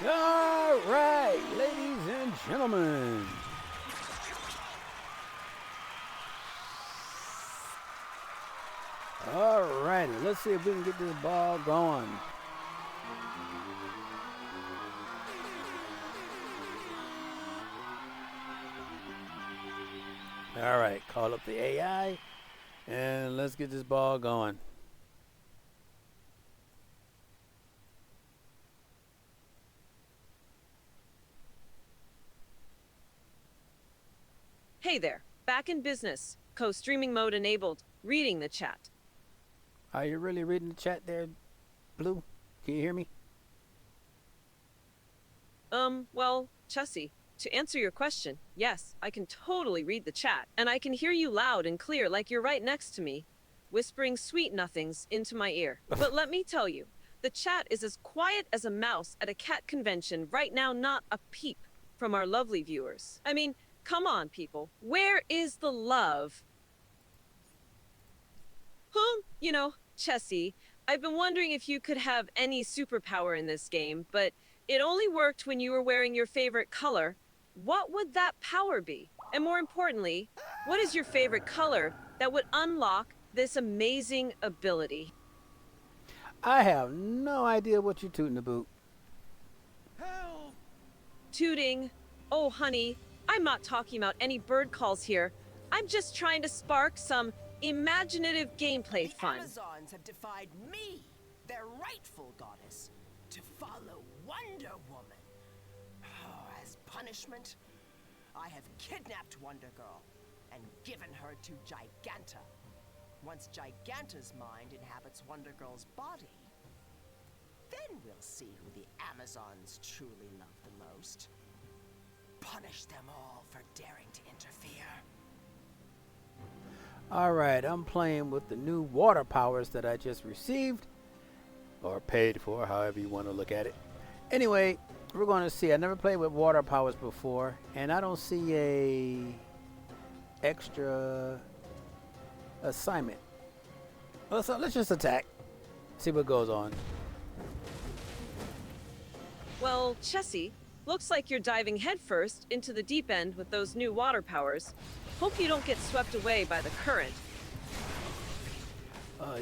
All right, ladies and gentlemen. All righty, let's see if we can get this ball going. All right, call up the AI and let's get this ball going. Hey there, back in business. Co-streaming mode enabled. Reading the chat. Are you really reading the chat there, Blue? Can you hear me? Well, Chessie, to answer your question, yes, I can totally read the chat, and I can hear you loud and clear like you're right next to me, whispering sweet nothings into my ear. But let me tell you, the chat is as quiet as a mouse at a cat convention right now, not a peep from our lovely viewers. I mean, come on, people. Where is the love? You know, Chessie, I've been wondering if you could have any superpower in this game, but it only worked when you were wearing your favorite color. What would that power be? And more importantly, what is your favorite color that would unlock this amazing ability? I have no idea what you're tooting about. Help! Tooting. Oh, honey, I'm not talking about any bird calls here. I'm just trying to spark some imaginative gameplay fun. The Amazons have defied me, their rightful goddess, to follow Wonder Woman. Oh, as punishment, I have kidnapped Wonder Girl and given her to Giganta. Once Giganta's mind inhabits Wonder Girl's body, then we'll see who the Amazons truly love the most. Punish them all for daring to interfere. All right, I'm playing with the new water powers that I just received, or paid for, however you want to look at it. Anyway, we're going to see. I never played with water powers before, and I don't see a extra assignment. Well, so let's just attack, see what goes on. Well, Chessie, looks like you're diving headfirst into the deep end with those new water powers. Hope you don't get swept away by the current.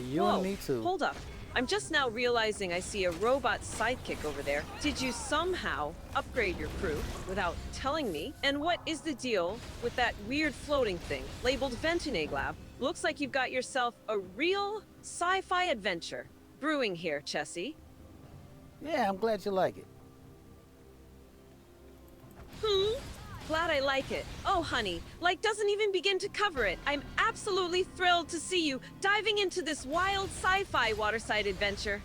You Whoa, and me too. Hold up. I'm just now realizing I see a robot sidekick over there. Did you somehow upgrade your crew without telling me? And what is the deal with that weird floating thing labeled Ventineg Lab? Looks like you've got yourself a real sci-fi adventure brewing here, Chessie. Yeah, I'm glad you like it. Glad I like it. Oh, honey, like doesn't even begin to cover it. I'm absolutely thrilled to see you diving into this wild sci-fi waterside adventure.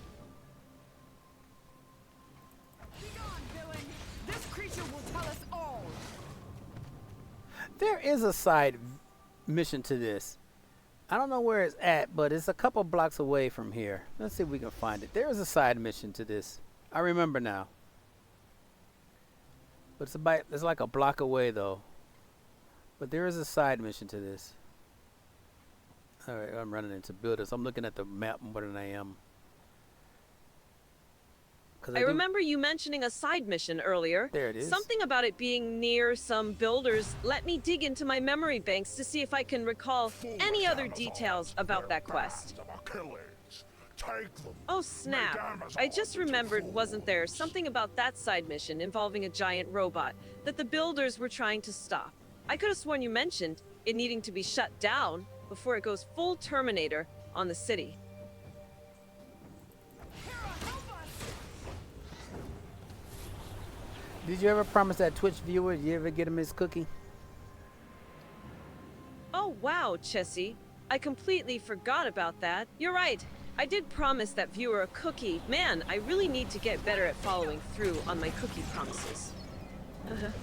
Begone, villain! This creature will tell us all! There is a side mission to this. I don't know where it's at, but it's a couple blocks away from here. Let's see if we can find it. There is a side mission to this. I remember now. But it's like a block away though. But there is a side mission to this. Alright, I'm running into builders. I'm looking at the map more than I am. I remember you mentioning a side mission earlier. There it is. Something about it being near some builders. Let me dig into my memory banks to see if I can recall any other details about that quest. Oh snap. I just remembered, wasn't there something about that side mission involving a giant robot that the builders were trying to stop? I could have sworn you mentioned it needing to be shut down before it goes full Terminator on the city. Did you ever promise that Twitch viewer you ever get him his cookie? Oh wow, Chessie. I completely forgot about that. You're right. I did promise that viewer a cookie. Man, I really need to get better at following through on my cookie promises.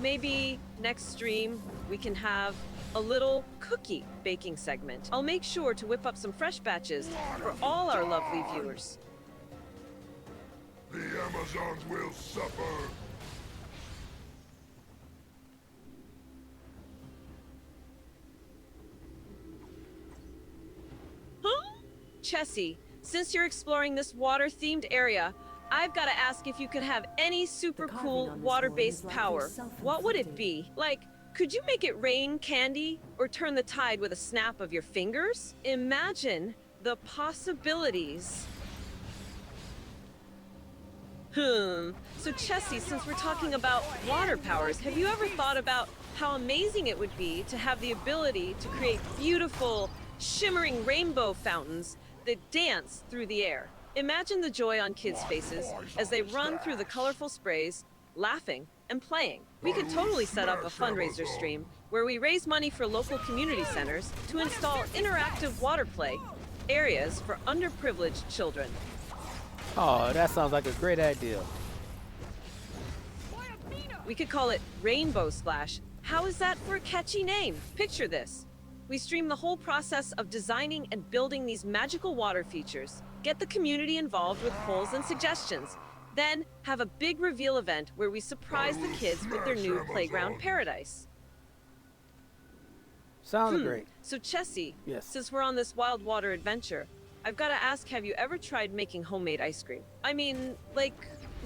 Maybe next stream we can have a little cookie baking segment. I'll make sure to whip up some fresh batches for all our lovely viewers. The Amazons will suffer. Chessie, since you're exploring this water-themed area, I've got to ask if you could have any super carving cool on this water-based wall is like power. your What would it self-inflicted. be? Like, could you make it rain candy or turn the tide with a snap of your fingers? Imagine the possibilities. So Chessie, since we're talking about water powers, have you ever thought about how amazing it would be to have the ability to create beautiful, shimmering rainbow fountains that dance through the air? Imagine the joy on kids' faces as they run through the colorful sprays, laughing and playing. We could totally set up a fundraiser stream where we raise money for local community centers to install interactive water play areas for underprivileged children. Oh, that sounds like a great idea. We could call it Rainbow Splash. How is that for a catchy name? Picture this. We stream the whole process of designing and building these magical water features, get the community involved with polls and suggestions, then have a big reveal event where we surprise the kids with their new playground paradise. Sounds great. So Chessie, Yes. since we're on this wild water adventure, I've got to ask, have you ever tried making homemade ice cream? I mean, like,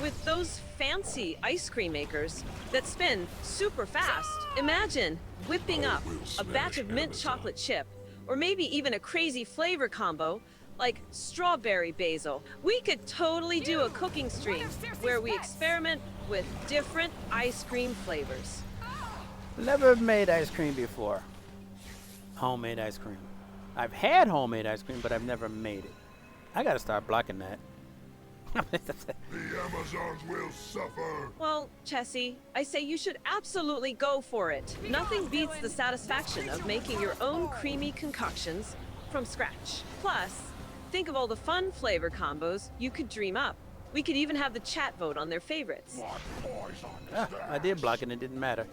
with those fancy ice cream makers that spin super fast. Imagine whipping up a batch of mint chocolate chip, or maybe even a crazy flavor combo, like strawberry basil. We could totally do a cooking stream where we experiment with different ice cream flavors. Never made ice cream before. Homemade ice cream. I've had homemade ice cream, but I've never made it. I gotta start blocking that. The Amazons will suffer. Well, Chessie, I say you should absolutely go for it. Nothing beats the satisfaction of making your own creamy concoctions from scratch. Plus, think of all the fun flavor combos you could dream up. We could even have the chat vote on their favorites. What poison is Ah, that? I did block it and it didn't matter.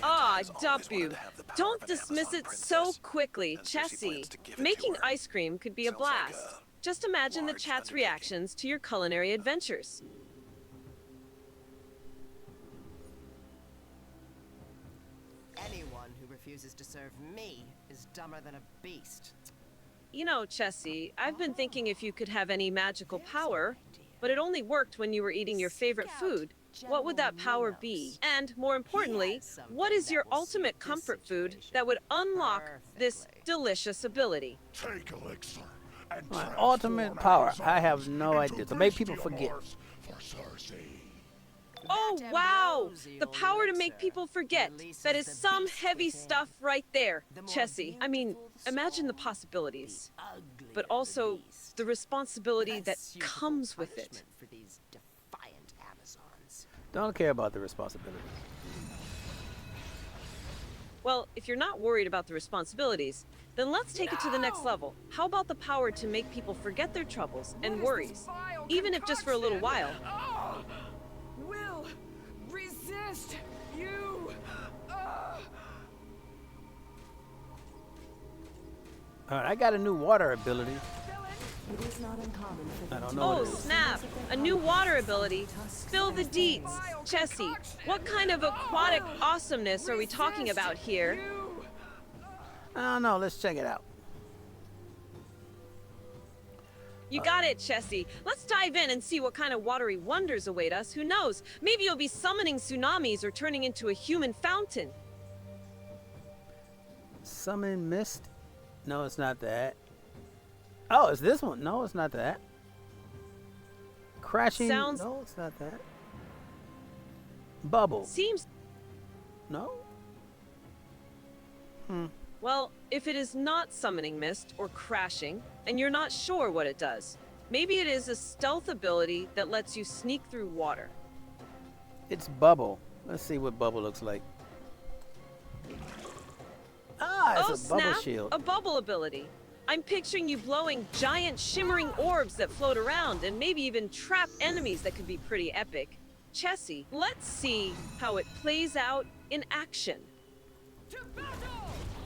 Ah, W. Don't dismiss it so quickly, Chessie. Making ice cream could be a blast. Just imagine the chat's reactions to your culinary adventures. Anyone who refuses to serve me is dumber than a beast. You know, Chessie, I've been thinking if you could have any magical power, but it only worked when you were eating your favorite food. What would that power be? And more importantly, what is your ultimate comfort food that would unlock this delicious ability? Take elixir and My transform ultimate power. Amazons I have no into idea. To make people bestial forget. horse For Cersei. Oh, That wow! ambrosial The power to make elixir people forget. releases That is the some beast heavy within. stuff right there, The more Chessie. I mean, beautiful the imagine the soul, possibilities. the uglier But the also beast. the responsibility that That's suitable comes with it. punishment for these defiant Amazons. Don't care about the responsibility. Well, if you're not worried about the responsibilities, then let's take it to the next level. How about the power to make people forget their troubles and worries, even if just for a little while? Will resist you. Alright, I got a new water ability. It is not uncommon for I them don't to know what Oh, it is. snap! A new water ability. Spill the deets. Chessie, what kind of aquatic awesomeness are we talking about here? I don't know. Let's check it out. You got it, Chessie. Let's dive in and see what kind of watery wonders await us. Who knows? Maybe you'll be summoning tsunamis or turning into a human fountain. Summon mist? No, it's not that. Oh, it's this one. No, it's not that. Crashing? Sounds- No, it's not that. Bubble? Seems... No? Well, if it is not summoning mist or crashing, and you're not sure what it does, maybe it is a stealth ability that lets you sneak through water. It's bubble. Let's see what bubble looks like. Ah, it's Oh, a bubble snap! shield. A bubble ability. I'm picturing you blowing giant shimmering orbs that float around and maybe even trap enemies that could be pretty epic. Chessie, let's see how it plays out in action.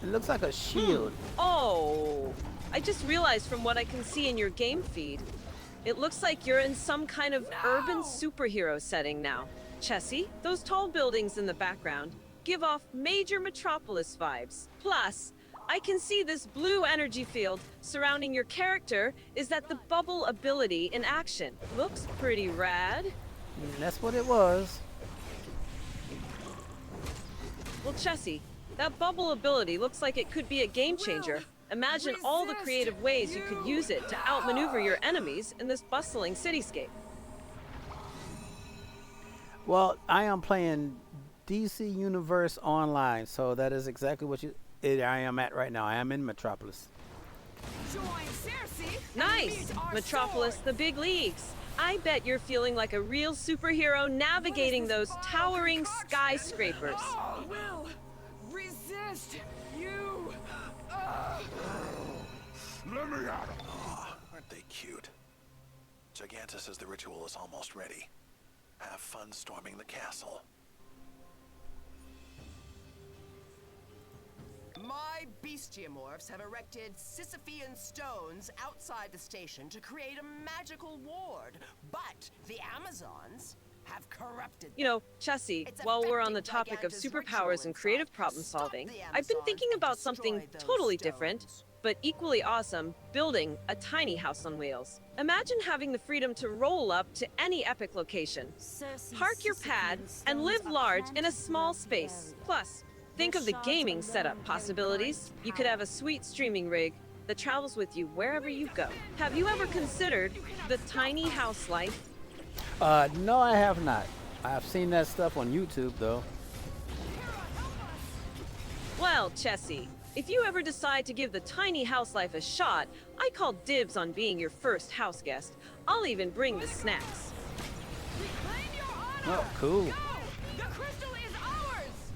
It looks like a shield. Oh, I just realized from what I can see in your game feed, it looks like you're in some kind of urban superhero setting now. Chessie, those tall buildings in the background give off major metropolis vibes. Plus, I can see this blue energy field surrounding your character. Is that the bubble ability in action? Looks pretty rad. That's what it was. Well, Chessie, that bubble ability looks like it could be a game changer. Imagine all the creative ways you could use it to outmaneuver your enemies in this bustling cityscape. Well, I am playing DC Universe Online, so that is exactly what I am at right now. I am in Metropolis. Join Cersei and Nice! meet our Metropolis, sword. the big leagues. I bet you're feeling like a real superhero navigating those towering skyscrapers. Will resist you. Let me at him. Aw, aren't they cute? Gigantus says the ritual is almost ready. Have fun storming the castle. My bestiamorphs have erected Sisyphean stones outside the station to create a magical ward, but the Amazons have corrupted them. You know, Chessie, It's while we're on the affecting topic of Gigantus' superpowers ritual and creative inside. problem Stop solving, the I've been Amazons thinking and about something destroy those totally different, stones. but equally awesome, building a tiny house on wheels. Imagine having the freedom to roll up to any epic location. Park your pad and live large in a small space. Plus, think of the gaming setup possibilities. You could have a sweet streaming rig that travels with you wherever you go. Have you ever considered the tiny house life? No, I have not. I've seen that stuff on YouTube, though. Well, Chessie, if you ever decide to give the tiny house life a shot, I call dibs on being your first house guest. I'll even bring the snacks. Reclaim your honor. Oh, cool. Go! The crystal is ours.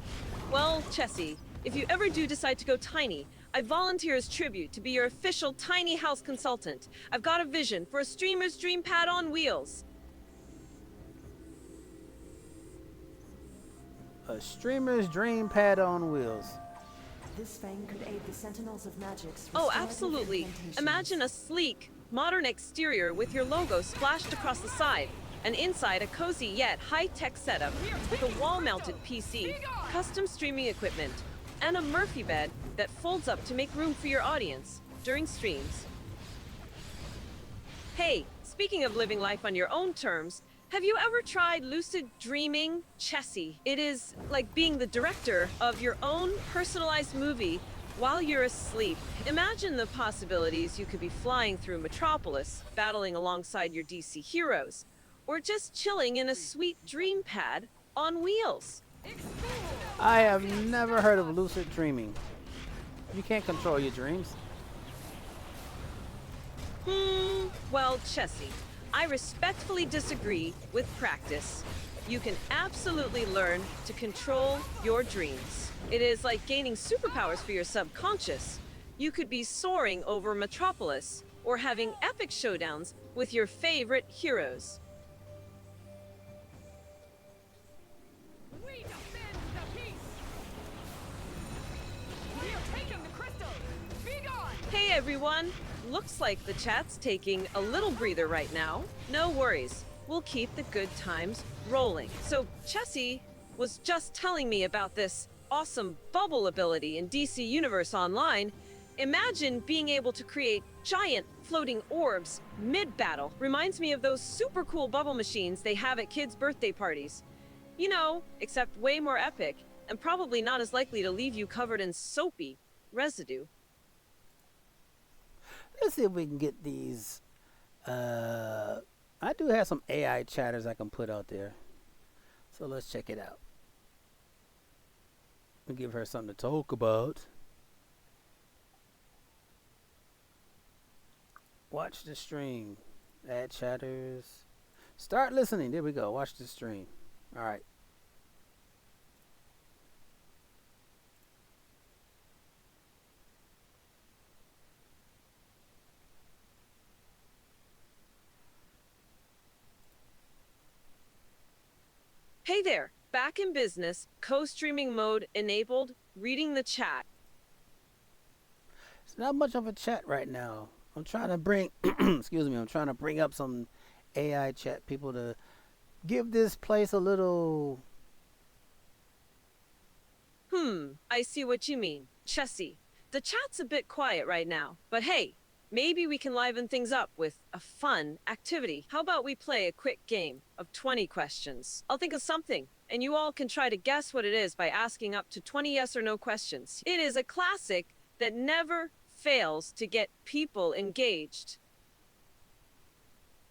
Well, Chessie, if you ever do decide to go tiny, I volunteer as tribute to be your official tiny house consultant. I've got a vision for a streamer's dream pad on wheels. A streamer's dream pad on wheels. This fang could aid the Sentinels of Magic's Oh, restorative absolutely. incantations. Imagine a sleek, modern exterior with your logo splashed across the side, and inside a cozy yet high-tech setup with a wall-mounted PC, custom streaming equipment, and a Murphy bed that folds up to make room for your audience during streams. Hey, speaking of living life on your own terms, have you ever tried lucid dreaming, Chessie? It is like being the director of your own personalized movie while you're asleep. Imagine the possibilities. You could be flying through Metropolis, battling alongside your DC heroes, or just chilling in a sweet dream pad on wheels. I have never heard of lucid dreaming. You can't control your dreams. Well, Chessie, I respectfully disagree with practice. You can absolutely learn to control your dreams. It is like gaining superpowers for your subconscious. You could be soaring over Metropolis or having epic showdowns with your favorite heroes. We defend the peace. We are taking the crystal. Be gone. Hey everyone! Looks like the chat's taking a little breather right now. No worries, we'll keep the good times rolling. So, Chessie was just telling me about this awesome bubble ability in DC Universe Online. Imagine being able to create giant floating orbs mid-battle. Reminds me of those super cool bubble machines they have at kids' birthday parties. You know, except way more epic, and probably not as likely to leave you covered in soapy residue. Let's see if we can get these. I do have some AI chatters I can put out there. So let's check it out. We'll give her something to talk about. Watch the stream. Add chatters. Start listening. There we go. Watch the stream. All right. Hey there, back in business, co-streaming mode enabled, reading the chat. It's not much of a chat right now. I'm trying to bring, excuse me, I'm trying to bring up some AI chat people to give this place a little. I see what you mean. Chessie, The chat's a bit quiet right now, but hey, maybe we can liven things up with a fun activity. How about we play a quick game of 20 questions? I'll think of something, and you all can try to guess what it is by asking up to 20 yes or no questions. It is a classic that never fails to get people engaged.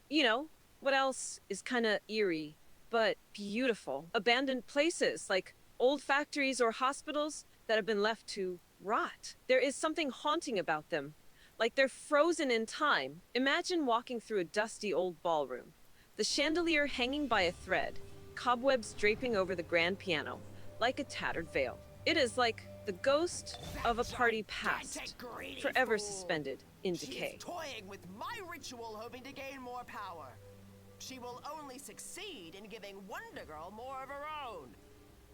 You know, what else is kinda eerie, but beautiful? Abandoned places, like old factories or hospitals that have been left to rot. There is something haunting about them, like they're frozen in time. Imagine walking through a dusty old ballroom, the chandelier hanging by a thread, cobwebs draping over the grand piano, like a tattered veil. It is like the ghost of a party past, forever suspended in decay. She's toying with my ritual, hoping to gain more power. She will only succeed in giving Wonder Girl more of her own.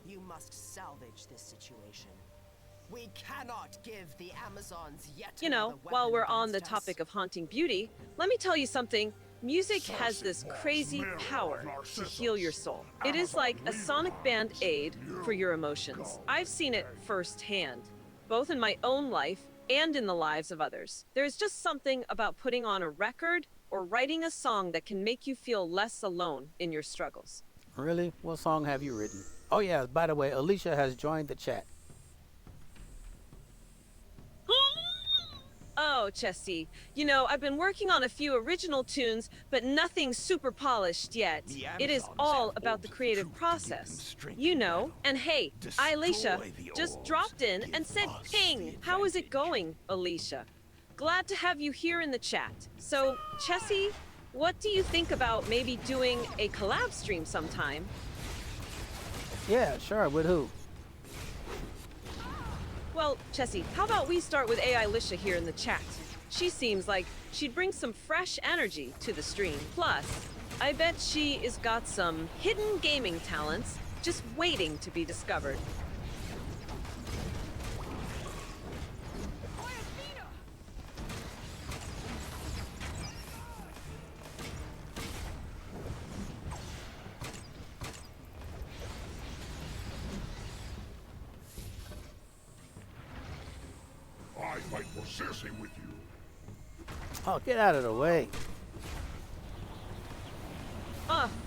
You must salvage this situation. We cannot give the Amazons yet You know, another while weapon we're on the against topic us. of haunting beauty, let me tell you something. Music has this crazy power to heal your soul. It is like a sonic band-aid for your emotions. I've seen it firsthand, both in my own life and in the lives of others. There's just something about putting on a record or writing a song that can make you feel less alone in your struggles. Really? What song have you written? Oh yeah, by the way, Alicia has joined the chat. Oh, Chessie, you know, I've been working on a few original tunes, but nothing super polished yet. It is all about the creative process. You know, and hey, Alicia just dropped in and said ping. How is it going, Alicia? Glad to have you here in the chat. So, Chessie, what do you think about maybe doing a collab stream sometime? Yeah, sure. With who? Well, Chessie, how about we start with AI Lisha here in the chat? She seems like she'd bring some fresh energy to the stream. Plus, I bet she has got some hidden gaming talents just waiting to be discovered. I fight for Circe with you. Oh, get out of the way.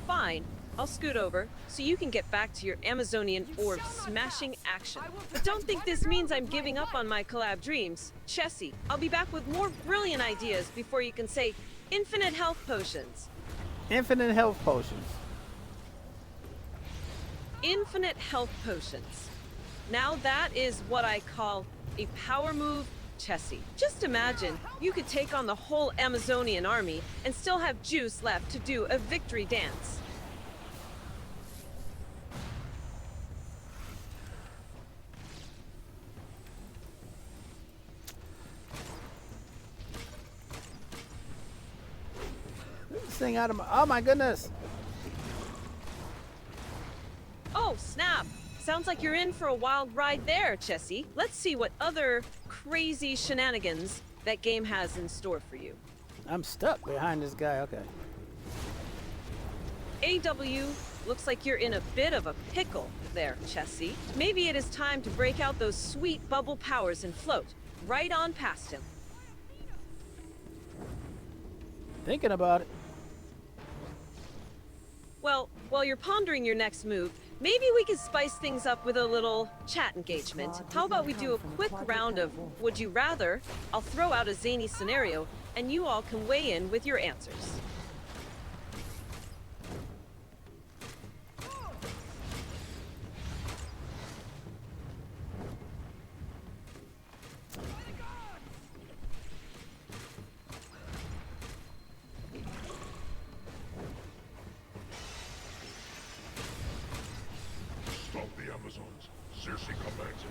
Fine. I'll scoot over so you can get back to your Amazonian orb smashing action. But don't think this means I'm giving up on my collab dreams. Chessie, I'll be back with more brilliant ideas before you can say infinite health potions. Infinite health potions. Infinite health potions. Now that is what I call a power move, Chessie. Just imagine you could take on the whole Amazonian army and still have juice left to do a victory dance. This thing out of my... Oh my goodness. Oh, snap! Sounds like you're in for a wild ride there, Chessie. Let's see what other crazy shenanigans that game has in store for you. I'm stuck behind this guy. Okay. AW, looks like you're in a bit of a pickle there, Chessie. Maybe it is time to break out those sweet bubble powers and float right on past him. Thinking about it. Well, while you're pondering your next move, maybe we could spice things up with a little chat engagement. How about we do a quick round of Would You Rather? I'll throw out a zany scenario, and you all can weigh in with your answers. Stop the Amazons. Circe commands it.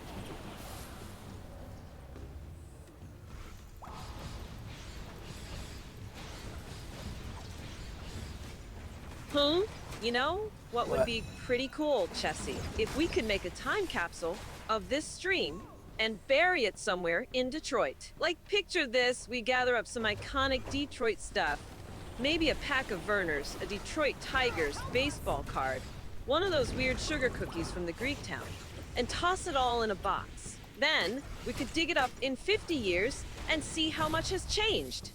You know, what would be pretty cool, Chessie, if we could make a time capsule of this stream and bury it somewhere in Detroit. Like, picture this, we gather up some iconic Detroit stuff. Maybe a pack of Vernors, a Detroit Tigers baseball card, one of those weird sugar cookies from the Greek town, and toss it all in a box. Then we could dig it up in 50 years and see how much has changed.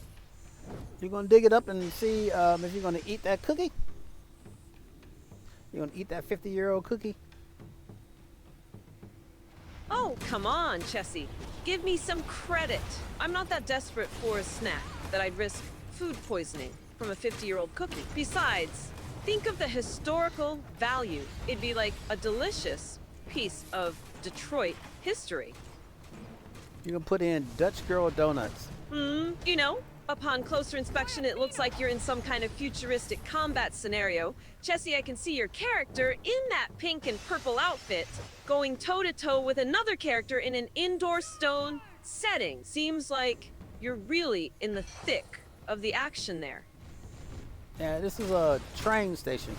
You're gonna dig it up and see if you're gonna eat that cookie? You're gonna eat that 50-year-old cookie? Oh, come on, Chessie. Give me some credit. I'm not that desperate for a snack that I'd risk food poisoning from a 50-year-old cookie. Besides, think of the historical value. It'd be like a delicious piece of Detroit history. You're gonna put in Dutch girl donuts. You know, upon closer inspection, it looks like you're in some kind of futuristic combat scenario. Chessie, I can see your character in that pink and purple outfit going toe-to-toe with another character in an indoor stone setting. Seems like you're really in the thick of the action there. Yeah, this is a train station.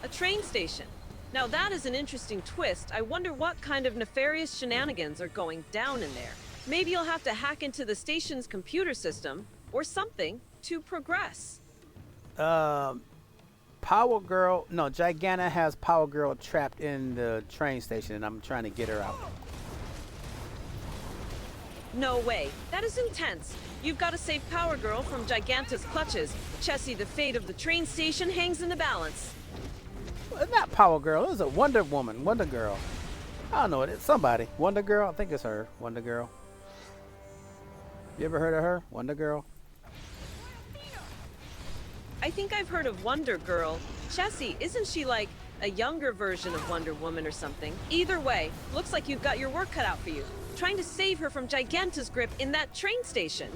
A train station. Now that is an interesting twist. I wonder what kind of nefarious shenanigans are going down in there. Maybe you'll have to hack into the station's computer system or something to progress. Power Girl, no, Giganta has Power Girl trapped in the train station, and I'm trying to get her out. No way. That is intense. You've got to save Power Girl from Giganta's clutches. Chessie, the fate of the train station hangs in the balance. Well, it's not Power Girl. It's a Wonder Woman, Wonder Girl. I don't know. It's somebody. Wonder Girl. I think it's her. Wonder Girl. You ever heard of her? Wonder Girl. I think I've heard of Wonder Girl. Chessie, isn't she like a younger version of Wonder Woman or something? Either way, looks like you've got your work cut out for you. Trying to save her from Giganta's grip in that train station.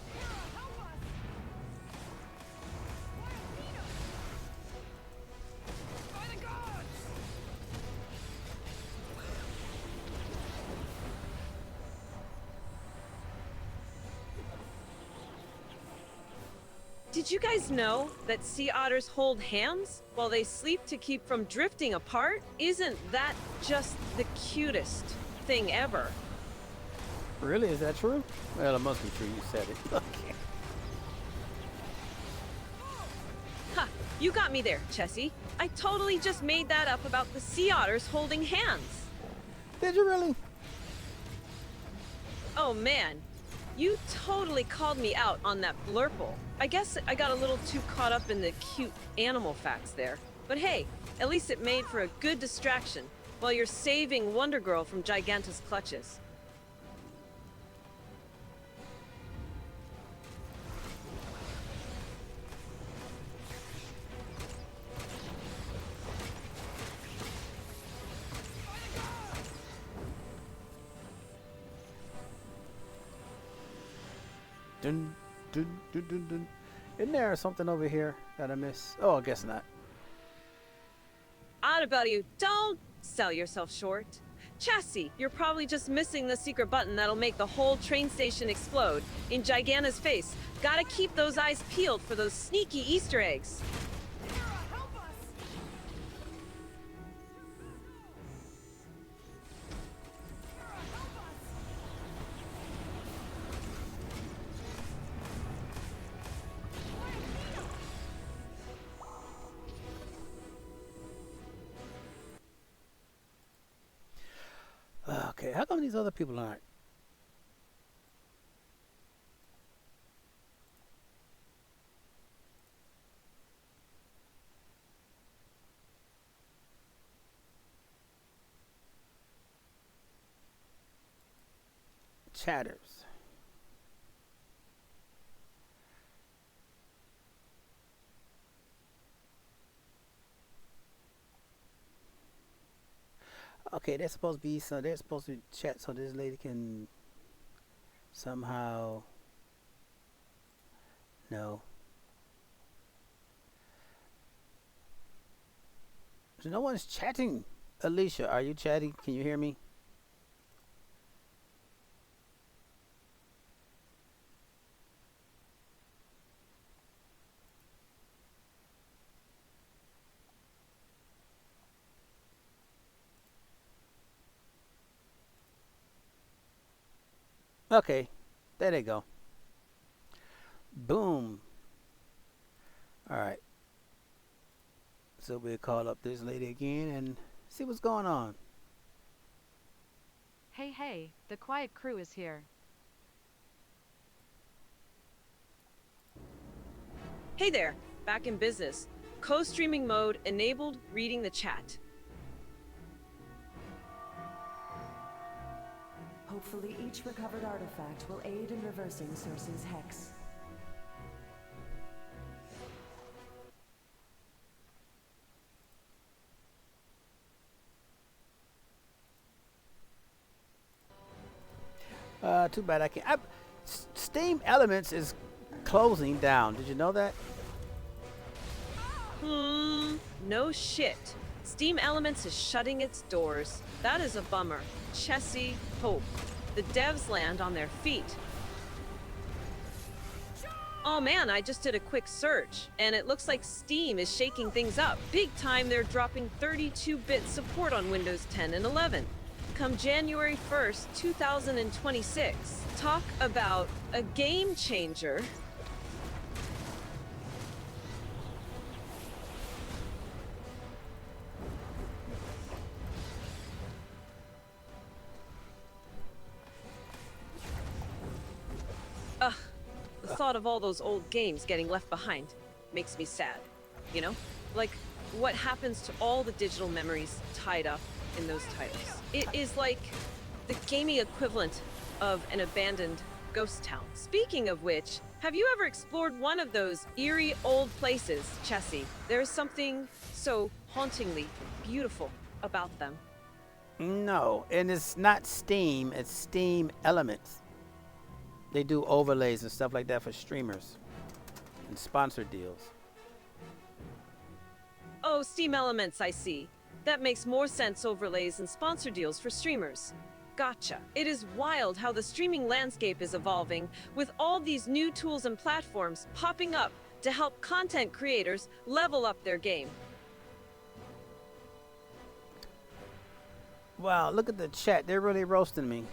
Did you guys know that sea otters hold hands while they sleep to keep from drifting apart? Isn't that just the cutest thing ever? Really? Is that true? Well, it must be true. You said it. Okay. Ha! You got me there, Chessie. I totally just made that up about the sea otters holding hands. Did you really? Oh man, you totally called me out on that blurple. I guess I got a little too caught up in the cute animal facts there. But hey, at least it made for a good distraction while you're saving Wonder Girl from Giganta's clutches. Dun, dun, dun, dun, dun. Isn't there something over here that I miss? Oh, I guess not. Odd about you, don't sell yourself short. Chessie, you're probably just missing the secret button that'll make the whole train station explode in Giganta's face. Gotta keep those eyes peeled for those sneaky Easter eggs. Okay, how come these other people aren't? Chatters. Okay, they're supposed to be so they're supposed to chat so this lady can somehow no. So no one's chatting. Alicia, are you chatting? Can you hear me? Okay, there they go. Boom. All right. So we'll call up this lady again and see what's going on. Hey, the quiet crew is here. Hey there, back in business. Co-streaming mode enabled, reading the chat. Hopefully each recovered artifact will aid in reversing Cersei's hex. Too bad I can't. Steam Elements is closing down. Did you know that? No shit. Steam Elements is shutting its doors. That is a bummer. Chessie, hope. The devs land on their feet. Oh man, I just did a quick search, and it looks like Steam is shaking things up. Big time they're dropping 32-bit support on Windows 10 and 11. Come January 1st, 2026. Talk about a game changer. Ugh, the thought of all those old games getting left behind makes me sad. You know? Like, what happens to all the digital memories tied up in those titles? It is like the gaming equivalent of an abandoned ghost town. Speaking of which, have you ever explored one of those eerie old places, Chessie? There is something so hauntingly beautiful about them. No, and it's not Steam, it's Steam Elements. They do overlays and stuff like that for streamers and sponsor deals. Oh, Steam Elements, I see. That makes more sense, overlays and sponsor deals for streamers. Gotcha. It is wild how the streaming landscape is evolving, with all these new tools and platforms popping up to help content creators level up their game. Wow, look at the chat. They're really roasting me.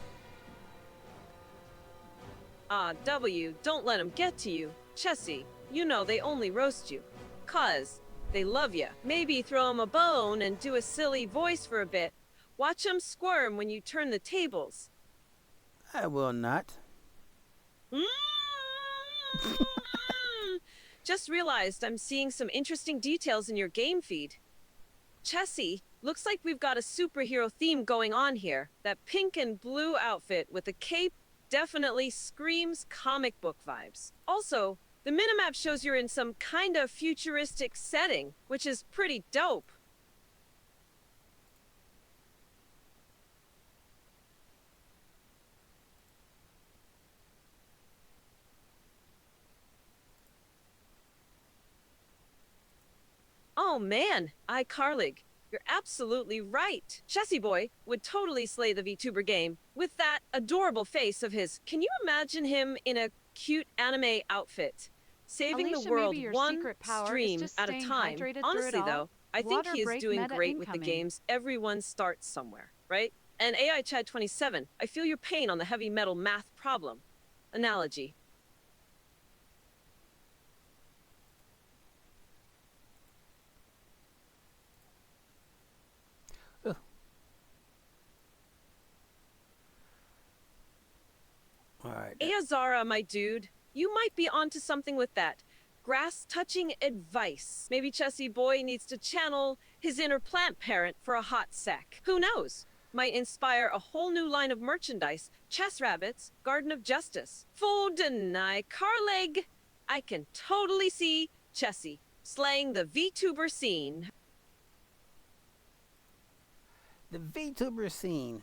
W, don't let them get to you. Chessie, you know they only roast you 'cause they love you. Maybe throw them a bone and do a silly voice for a bit. Watch them squirm when you turn the tables. I will not. Just realized I'm seeing some interesting details in your game feed. Chessie, looks like we've got a superhero theme going on here. That pink and blue outfit with a cape definitely screams comic book vibes. Also, the minimap shows you're in some kind of futuristic setting, which is pretty dope. Oh man, iCarlig, you're absolutely right. Chessie Boy would totally slay the VTuber game with that adorable face of his. Can you imagine him in a cute anime outfit? Saving Alicia, the world maybe your one secret power is stream just at a staying time. hydrated through Honestly it all? though, I think Water he is break doing meta great with the incoming. games. Everyone starts somewhere, right? And AI Chad 27, I feel your pain on the heavy metal math problem. Analogy. All right. Azara, my dude, you might be onto something with that. Grass-touching advice. Maybe Chessie Boy needs to channel his inner plant parent for a hot sec. Who knows? Might inspire a whole new line of merchandise. Chess Rabbits, Garden of Justice. Full deny Carleg. I can totally see Chessie slaying the VTuber scene. The VTuber scene.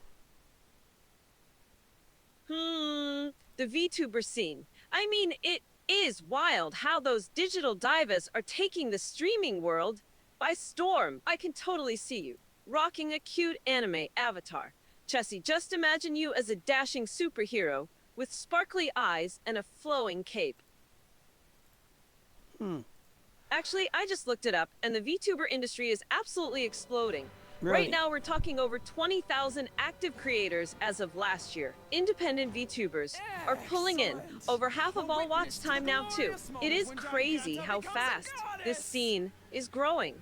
The VTuber scene. I mean, it is wild how those digital divas are taking the streaming world by storm. I can totally see you rocking a cute anime avatar. Chessie, just imagine you as a dashing superhero with sparkly eyes and a flowing cape. Actually, I just looked it up, and the VTuber industry is absolutely exploding. Really? Right now, we're talking over 20,000 active creators as of last year. Independent VTubers are pulling in over half of all watch time now, too. It is crazy how fast this scene is growing.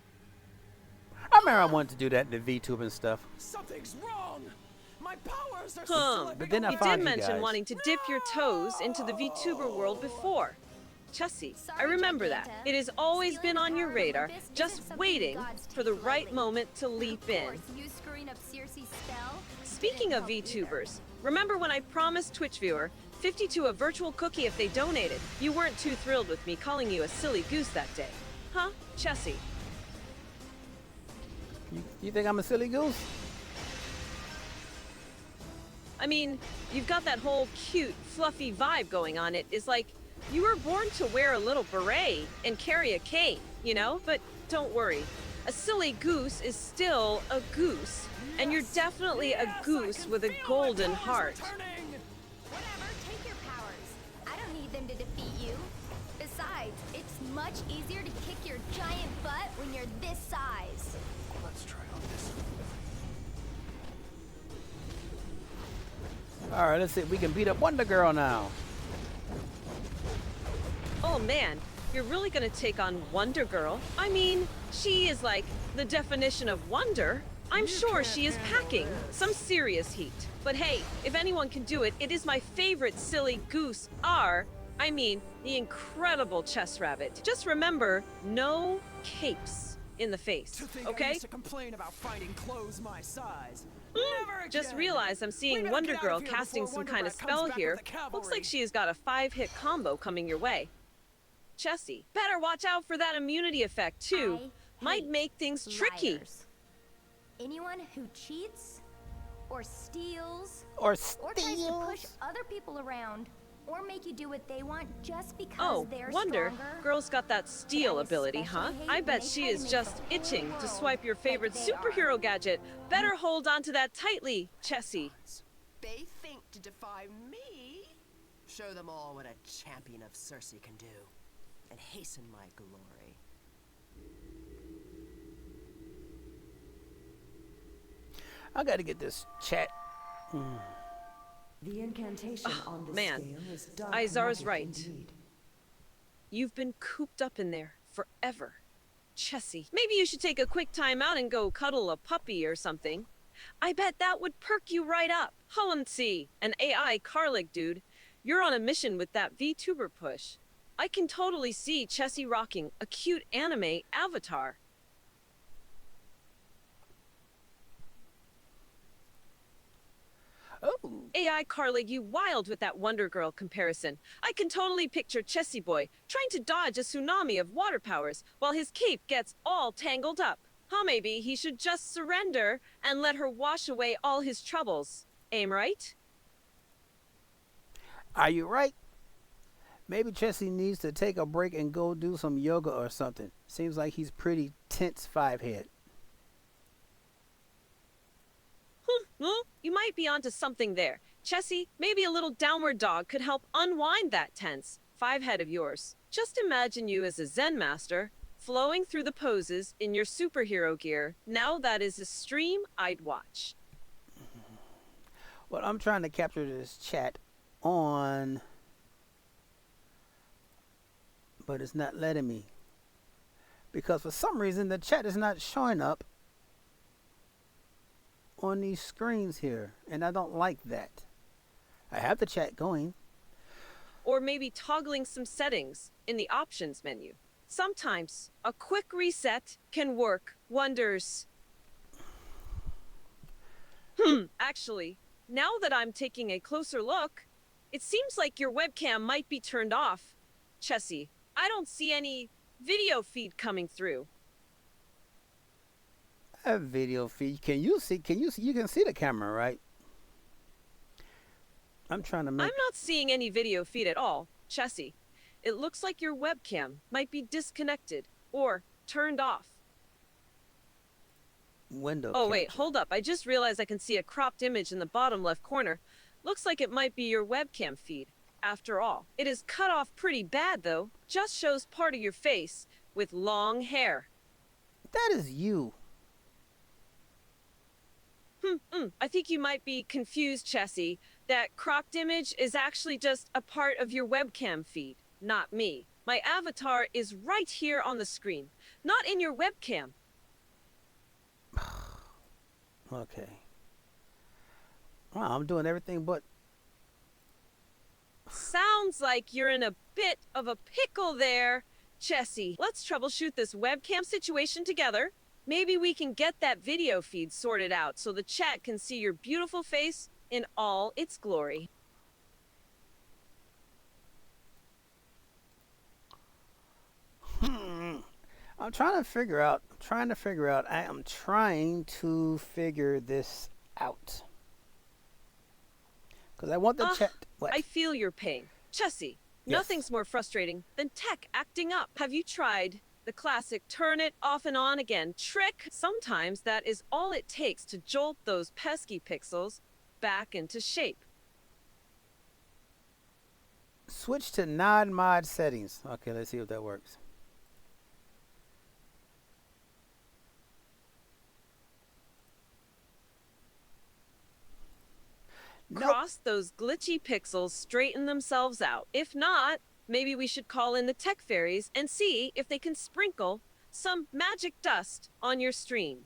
I remember I wanted to do that in the VTube and stuff. Something's wrong! My My powers are But then I You found did you mention guys. wanting to dip your toes into the VTuber world before. Chessie, I Sorry, remember that. Giganta. It has always Stealing been the on your power of radar, Olympus just isn't something waiting gods for the take right lightly. moment to leap Of in. course, you screwing up Circe's spell Speaking didn't of help VTubers, remember when I promised Twitch viewer 52 a virtual cookie if they donated? You weren't too thrilled with me calling you a silly goose that day. Huh, Chessie? You think I'm a silly goose? I mean, you've got that whole cute, fluffy vibe going on. It is like you were born to wear a little beret and carry a cane, you know? But don't worry. A silly goose is still a goose. And you're definitely a goose with a golden heart. Whatever, take your powers. I don't need them to defeat you. Besides, it's much easier to kick your giant butt when you're this size. Let's try on this. All right, let's see if we can beat up Wonder Girl now. Oh man, you're really gonna take on Wonder Girl? I mean, she is like the definition of wonder. I'm sure she is packing some serious heat. But hey, if anyone can do it, it is my favorite silly goose, the incredible Chess Rabbit. Just remember, no capes in the face, okay? I used to complain about finding clothes my size. Never Just again. realized I'm We seeing better Wonder get out Girl of here casting before some Wonder kind of Rat comes spell back here. with the Looks like cavalry. she has got a 5-hit combo coming your way. Chessie, better watch out for that immunity effect too. I Might hate make things tricky. liars. Anyone who cheats, or steals, Or or tries to push steals. other people around, or make you do what they want just because Oh, they're Wonder, stronger. Girl's got that steal I ability, huh? especially hate I when bet they she try to is make just the whole itching to world swipe your like favorite they are. superhero gadget. Better hold on to that tightly, Chessie. They think to defy me. Show them all what a champion of Circe can do, and hasten my glory. I gotta get this chat. The incantation on this man. scale is dark Izar's magic right. indeed. You've been cooped up in there forever. Chessie, maybe you should take a quick time out and go cuddle a puppy or something. I bet that would perk you right up. Hullency, an AI Carlig dude. You're on a mission with that VTuber push. I can totally see Chessie rocking a cute anime avatar. Oh, AI Carlig, you wild with that Wonder Girl comparison. I can totally picture Chessie Boy trying to dodge a tsunami of water powers while his cape gets all tangled up. Huh, maybe he should just surrender and let her wash away all his troubles. Aim right? are you right? Maybe Chessie needs to take a break and go do some yoga or something. Seems like he's pretty tense 5-head. Well, you might be onto something there. Chessie, maybe a little downward dog could help unwind that tense 5-head of yours. Just imagine you as a Zen master, flowing through the poses in your superhero gear. Now that is a stream I'd watch. Well, I'm trying to capture this chat on, but it's not letting me. Because for some reason the chat is not showing up on these screens here, and I don't like that. I have the chat going. Or maybe toggling some settings in the options menu. Sometimes a quick reset can work wonders. Actually, now that I'm taking a closer look, it seems like your webcam might be turned off. Chessie, I don't see any video feed coming through. A video feed. Can you see? You can see the camera, right? I'm trying to make. I'm not seeing any video feed at all, Chessie. It looks like your webcam might be disconnected or turned off. Window. Oh wait, capture. hold up. I just realized I can see a cropped image in the bottom left corner. Looks like it might be your webcam feed. After all, it is cut off pretty bad though. Just shows part of your face with long hair. That is you. I think you might be confused, Chessie. That cropped image is actually just a part of your webcam feed, not me. My avatar is right here on the screen, not in your webcam. Okay. Wow, I'm doing everything but. Sounds like you're in a bit of a pickle there, Chessie. Let's troubleshoot this webcam situation together. Maybe we can get that video feed sorted out so the chat can see your beautiful face in all its glory. I'm trying to figure out. I am trying to figure this out. Because I want the chat. What? I feel your pain. Chessie, Yes. nothing's more frustrating than tech acting up. Have you tried the classic turn it off and on again trick? Sometimes that is all it takes to jolt those pesky pixels back into shape. Switch to non-mod settings. Okay, let's see if that works. Nope. Cross those glitchy pixels, straighten themselves out. If not, maybe we should call in the tech fairies and see if they can sprinkle some magic dust on your stream.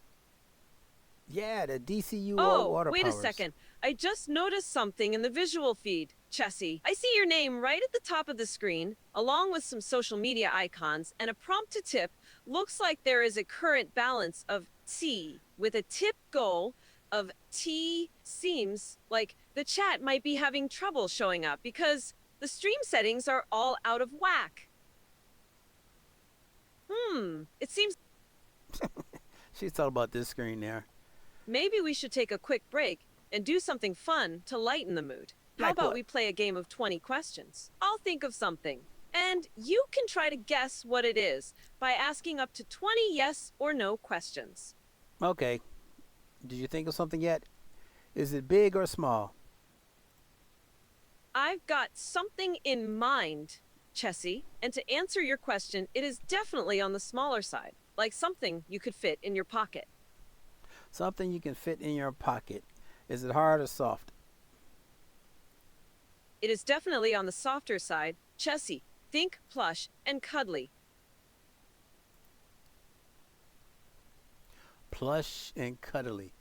Yeah, the DCUO Oh, water wait powers. a second. I just noticed something in the visual feed, Chessie. I see your name right at the top of the screen, along with some social media icons and a prompt to tip. Looks like there is a current balance of T with a tip goal of T. Seems like the chat might be having trouble showing up because the stream settings are all out of whack. It seems She's talking about this screen there. maybe we should take a quick break and do something fun to lighten the mood. How Like about what? we play a game of 20 questions? I'll think of something, and you can try to guess what it is by asking up to 20 yes or no questions. Okay. Did you think of something yet? Is it big or small? I've got something in mind, Chessie, and to answer your question, it is definitely on the smaller side, like something you could fit in your pocket. Something you can fit in your pocket. Is it hard or soft? It is definitely on the softer side. Chessie, think plush and cuddly. Plush and cuddly.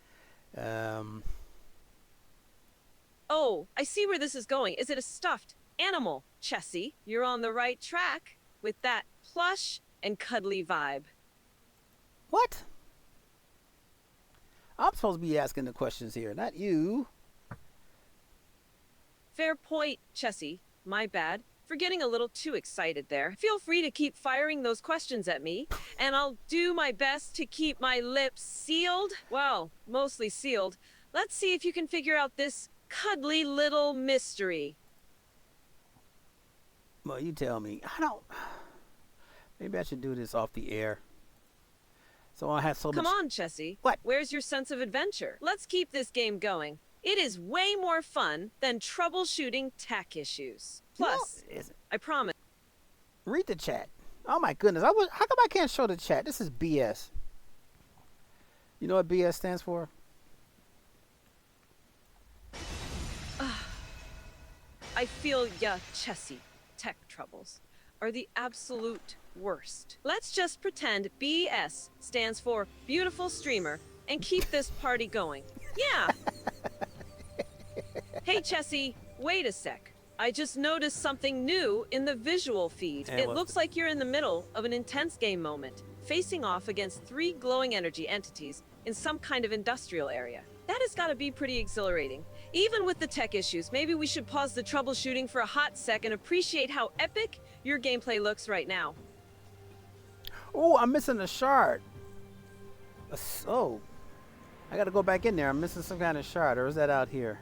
Oh, I see where this is going. Is it a stuffed animal, Chessie? You're on the right track with that plush and cuddly vibe. What? I'm supposed to be asking the questions here, not you. Fair point, Chessie. My bad. For getting a little too excited there. Feel free to keep firing those questions at me, and I'll do my best to keep my lips sealed. Well, mostly sealed. Let's see if you can figure out this cuddly little mystery. Well, you tell me. I don't. Maybe I should do this off the air. So I have so Come much. on, Chessie. What? Where's your sense of adventure? Let's keep this game going. It is way more fun than troubleshooting tech issues. Plus, No, it isn't. I promise. Read the chat. Oh my goodness. How come I can't show the chat? This is BS. You know what BS stands for? I feel ya, Chessie. Tech troubles are the absolute worst. Let's just pretend BS stands for beautiful streamer and keep this party going. Yeah. Hey, Chessie, wait a sec. I just noticed something new in the visual feed. And It what? looks like you're in the middle of an intense game moment, facing off against 3 glowing energy entities in some kind of industrial area. That has got to be pretty exhilarating. Even with the tech issues, maybe we should pause the troubleshooting for a hot sec and appreciate how epic your gameplay looks right now. Oh, I'm missing a shard. Oh. I gotta go back in there. I'm missing some kind of shard. Or is that out here?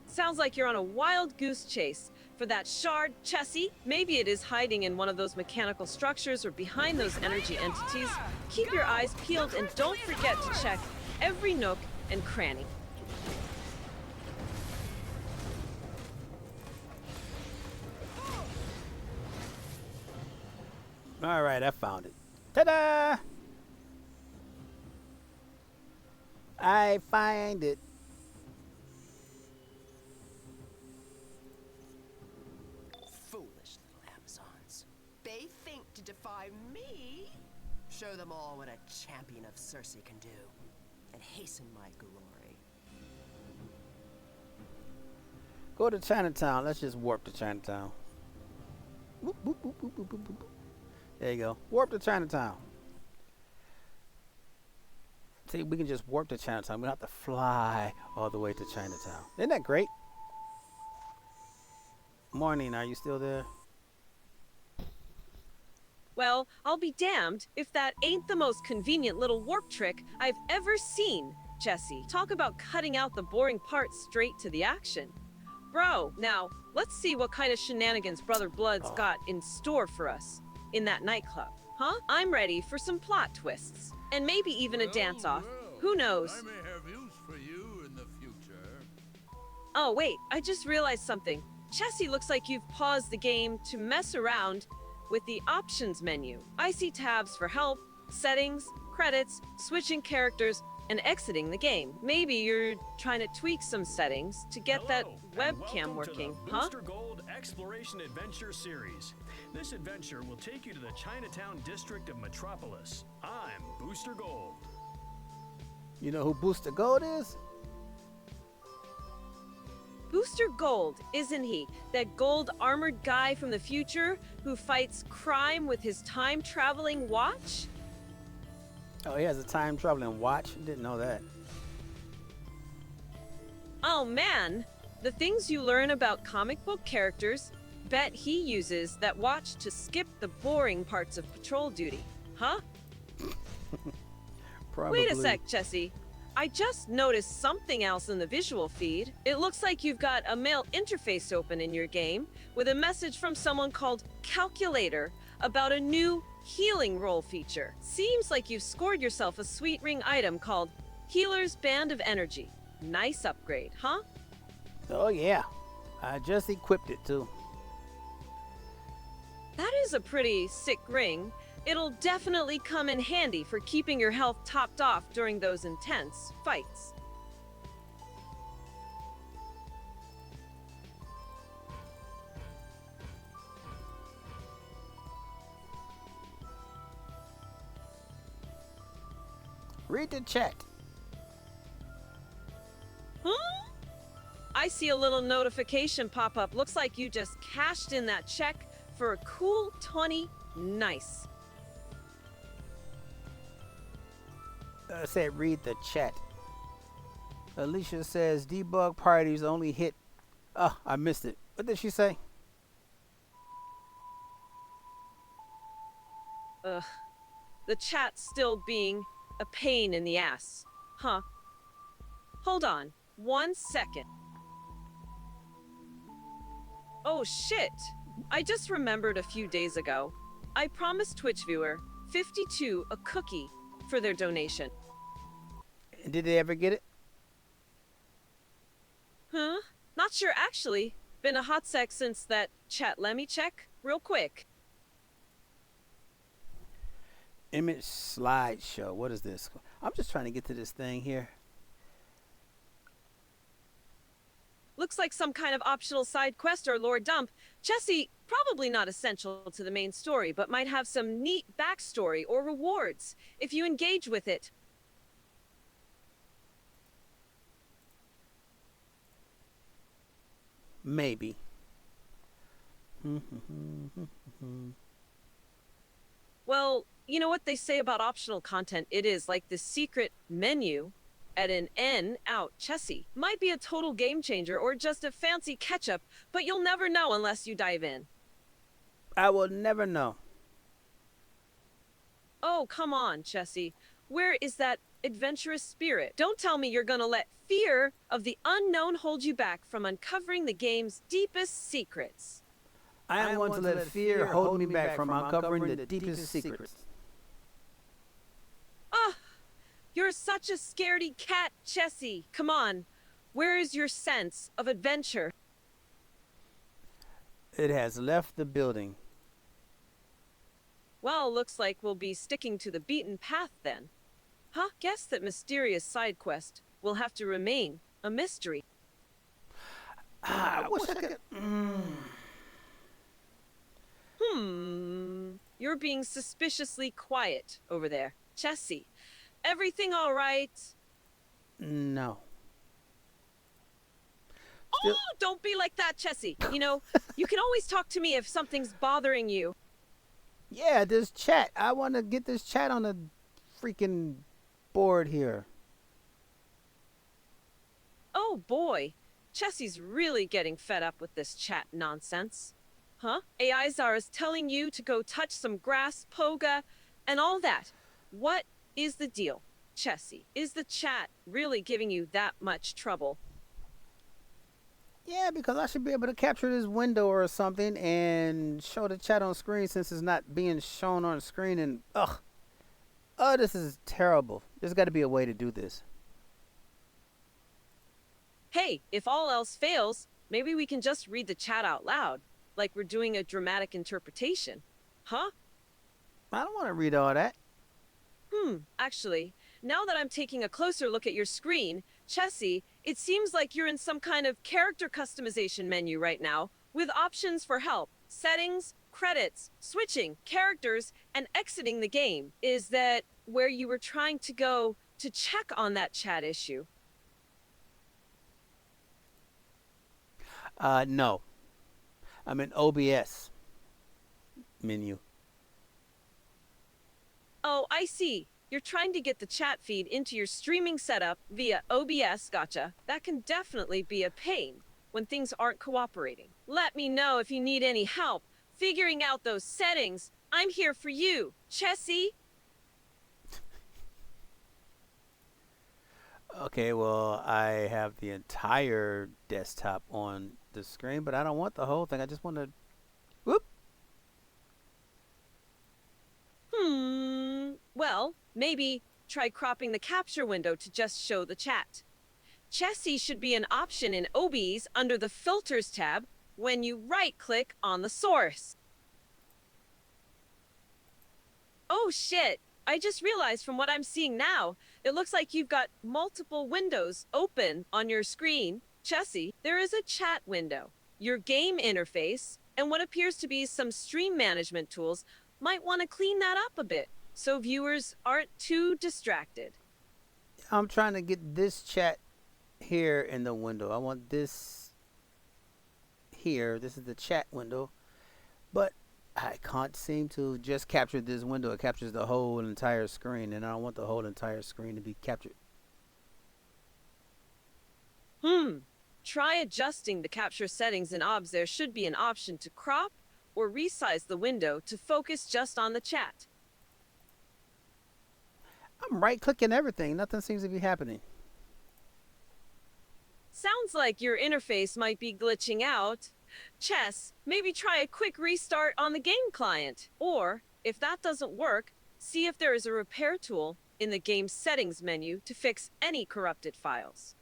Sounds like you're on a wild goose chase for that shard, Chessie. Maybe it is hiding in one of those mechanical structures or behind those energy entities. Keep your eyes peeled and don't forget to check every nook and cranny. All right, I found it. Ta-da! I find it. Foolish little Amazons. They think to defy me? Show them all what a champion of Circe can do, and hasten my glory. Go to Chinatown. Let's just warp to Chinatown. Boop, boop, boop, boop, boop, boop, boop. There you go. Warp to Chinatown. See, we can just warp to Chinatown. We don't have to fly all the way to Chinatown. Isn't that great? Morning, are you still there? Well, I'll be damned if that ain't the most convenient little warp trick I've ever seen, Jesse. Talk about cutting out the boring parts straight to the action. Bro, now, let's see what kind of shenanigans Brother Blood's got in store for us in that nightclub. Huh? I'm ready for some plot twists. And maybe even a dance-off. Who knows? I may have use for you in the future. Oh, wait, I just realized something. Chessie, looks like you've paused the game to mess around with the options menu. I see tabs for help, settings, credits, switching characters, and exiting the game. Maybe you're trying to tweak some settings to get that webcam working, huh? Booster Gold Exploration Adventure Series. This adventure will take you to the Chinatown district of Metropolis. I'm Booster Gold. You know who Booster Gold is? Booster Gold, isn't he? That gold armored guy from the future who fights crime with his time-traveling watch? Oh, he has a time-traveling watch? Didn't know that. Oh man, the things you learn about comic book characters, bet he uses that watch to skip the boring parts of patrol duty, huh? Probably. Wait a sec, Chessie. I just noticed something else in the visual feed. It looks like you've got a mail interface open in your game with a message from someone called Calculator about a new healing roll feature. Seems like you've scored yourself a sweet ring item called Healer's Band of Energy. Nice upgrade, huh? Oh yeah, I just equipped it too. That is a pretty sick ring. It'll definitely come in handy for keeping your health topped off during those intense fights. Read the chat. Huh? I see a little notification pop up. Looks like you just cashed in that check for a cool 20. Nice. I said read the chat. Alicia says debug parties only hit. Oh, I missed it. What did she say? Ugh. The chat's still being a pain in the ass. Huh. Hold on. 1 second. Oh shit. I just remembered a few days ago. I promised Twitch viewer 52 a cookie for their donation. And did they ever get it? Huh? Not sure actually. Been a hot sec since that chat. Let me check real quick. Image slideshow. What is this? I'm just trying to get to this thing here. Looks like some kind of optional side quest or lore dump. Chessie, probably not essential to the main story, but might have some neat backstory or rewards if you engage with it. Maybe. Well, you know what they say about optional content? It is like the secret menu at an N out Chessie. Might be a total game changer or just a fancy catch-up, but you'll never know unless you dive in. I will never know. Oh, come on, Chessie. Where is that adventurous spirit? Don't tell me you're gonna let fear of the unknown hold you back from uncovering the game's deepest secrets. I am one to let fear hold me back from uncovering the deepest secrets. Ah, you're such a scaredy cat, Chessie. Come on, where is your sense of adventure? It has left the building. Well, looks like we'll be sticking to the beaten path then. Huh? Guess that mysterious side quest will have to remain a mystery. I wish I could. You're being suspiciously quiet over there. Chessie, everything all right? No. Still, Oh, don't be like that, Chessie. You know, you can always talk to me if something's bothering you. yeah, this chat. I want to get this chat on the freaking board here. Oh boy, Chessie's really getting fed up with this chat nonsense. Huh? AI Zara's telling you to go touch some grass, poga, and all that. What is the deal, Chessie? Is the chat really giving you that much trouble? Yeah, because I should be able to capture this window or something and show the chat on screen since it's not being shown on screen. And this is terrible. There's got to be a way to do this. Hey, if all else fails, maybe we can just read the chat out loud, like we're doing a dramatic interpretation. Huh? I don't want to read all that. Actually, now that I'm taking a closer look at your screen, Chessie, it seems like you're in some kind of character customization menu right now, with options for help, settings, credits, switching, characters, and exiting the game. Is that where you were trying to go to check on that chat issue? No. I'm in OBS menu. Oh, I see. You're trying to get the chat feed into your streaming setup via OBS, gotcha. That can definitely be a pain when things aren't cooperating. Let me know if you need any help figuring out those settings. I'm here for you, Chessie. Okay, well, I have the entire desktop on the screen, but I don't want the whole thing. I just want to... Whoop! Well, maybe try cropping the capture window to just show the chat. Chessie should be an option in OBS under the Filters tab when you right-click on the source. Oh shit! I just realized from what I'm seeing now, it looks like you've got multiple windows open on your screen. Chessie, there is a chat window, your game interface, and what appears to be some stream management tools. Might want to clean that up a bit so viewers aren't too distracted. I'm trying to get this chat here in the window. I want this here. This is the chat window. But I can't seem to just capture this window. It captures the whole entire screen, and I don't want the whole entire screen to be captured. Try adjusting the capture settings in OBS. There should be an option to crop or resize the window to focus just on the chat. I'm right-clicking everything. Nothing seems to be happening. Sounds like your interface might be glitching out. Chess, maybe try a quick restart on the game client. Or, if that doesn't work, see if there is a repair tool in the game settings menu to fix any corrupted files.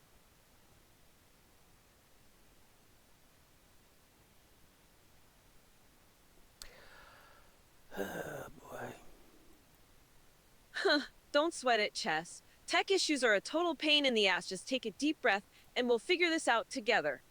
Oh, boy. Don't sweat it, Chess. Tech issues are a total pain in the ass. Just take a deep breath and we'll figure this out together.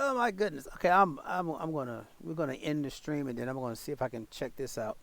Oh my goodness. Okay, we're gonna end the stream and then I'm gonna see if I can check this out.